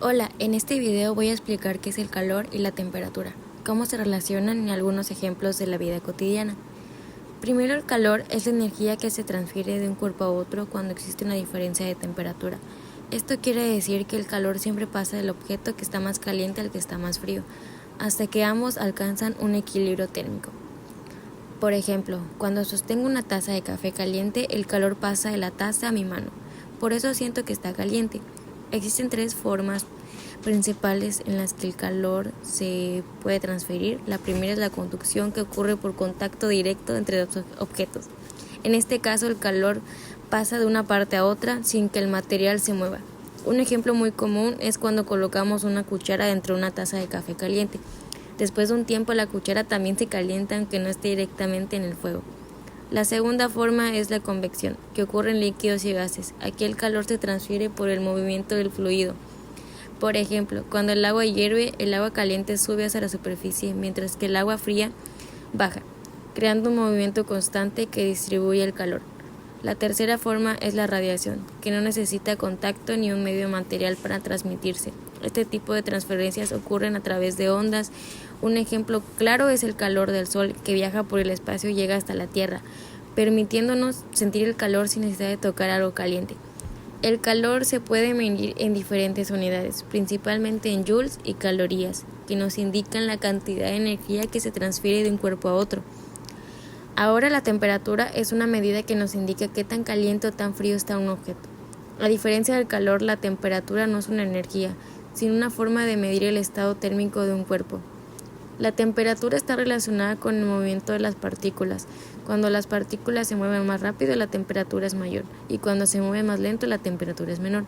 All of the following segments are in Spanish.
Hola, en este video voy a explicar qué es el calor y la temperatura, cómo se relacionan y algunos ejemplos de la vida cotidiana. Primero, el calor es la energía que se transfiere de un cuerpo a otro cuando existe una diferencia de temperatura. Esto quiere decir que el calor siempre pasa del objeto que está más caliente al que está más frío, hasta que ambos alcanzan un equilibrio térmico. Por ejemplo, cuando sostengo una taza de café caliente, el calor pasa de la taza a mi mano. Por eso siento que está caliente. Existen tres formas principales en las que el calor se puede transferir. La primera es la conducción, que ocurre por contacto directo entre dos objetos. En este caso, el calor pasa de una parte a otra sin que el material se mueva. Un ejemplo muy común es cuando colocamos una cuchara dentro de una taza de café caliente. Después de un tiempo la cuchara también se calienta aunque no esté directamente en el fuego. La segunda forma es la convección, que ocurre en líquidos y gases. Aquí el calor se transfiere por el movimiento del fluido. Por ejemplo, cuando el agua hierve, el agua caliente sube hacia la superficie, mientras que el agua fría baja, creando un movimiento constante que distribuye el calor. La tercera forma es la radiación, que no necesita contacto ni un medio material para transmitirse. Este tipo de transferencias ocurren a través de ondas. Un ejemplo claro es el calor del Sol, que viaja por el espacio y llega hasta la Tierra, permitiéndonos sentir el calor sin necesidad de tocar algo caliente. El calor se puede medir en diferentes unidades, principalmente en joules y calorías, que nos indican la cantidad de energía que se transfiere de un cuerpo a otro. Ahora, la temperatura es una medida que nos indica qué tan caliente o tan frío está un objeto. A diferencia del calor, la temperatura no es una energía, sino una forma de medir el estado térmico de un cuerpo. La temperatura está relacionada con el movimiento de las partículas. Cuando las partículas se mueven más rápido, la temperatura es mayor, y cuando se mueve más lento, la temperatura es menor.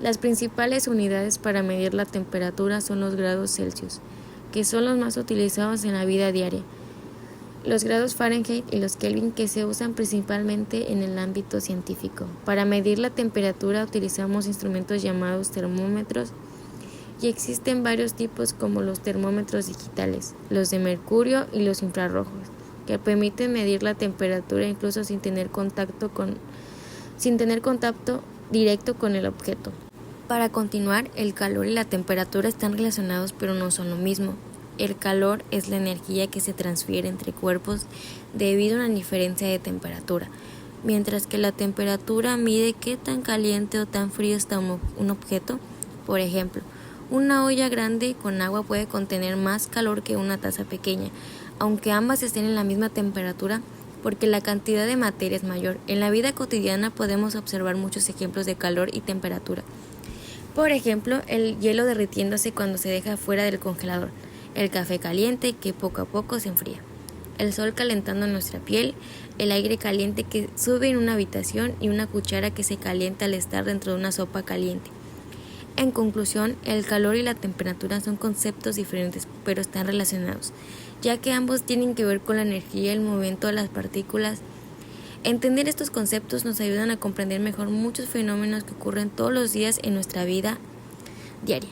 Las principales unidades para medir la temperatura son los grados Celsius, que son los más utilizados en la vida diaria, los grados Fahrenheit y los Kelvin, que se usan principalmente en el ámbito científico. Para medir la temperatura utilizamos instrumentos llamados termómetros, y existen varios tipos como los termómetros digitales, los de mercurio y los infrarrojos, que permiten medir la temperatura incluso sin tener contacto directo con el objeto. Para continuar, el calor y la temperatura están relacionados pero no son lo mismo. El calor es la energía que se transfiere entre cuerpos debido a una diferencia de temperatura, mientras que la temperatura mide qué tan caliente o tan frío está un objeto. Por ejemplo, una olla grande con agua puede contener más calor que una taza pequeña, aunque ambas estén en la misma temperatura, porque la cantidad de materia es mayor. En la vida cotidiana podemos observar muchos ejemplos de calor y temperatura. Por ejemplo, el hielo derritiéndose cuando se deja fuera del congelador, el café caliente que poco a poco se enfría, el sol calentando nuestra piel, el aire caliente que sube en una habitación y una cuchara que se calienta al estar dentro de una sopa caliente. En conclusión, el calor y la temperatura son conceptos diferentes, pero están relacionados, ya que ambos tienen que ver con la energía y el movimiento de las partículas. Entender estos conceptos nos ayudan a comprender mejor muchos fenómenos que ocurren todos los días en nuestra vida diaria.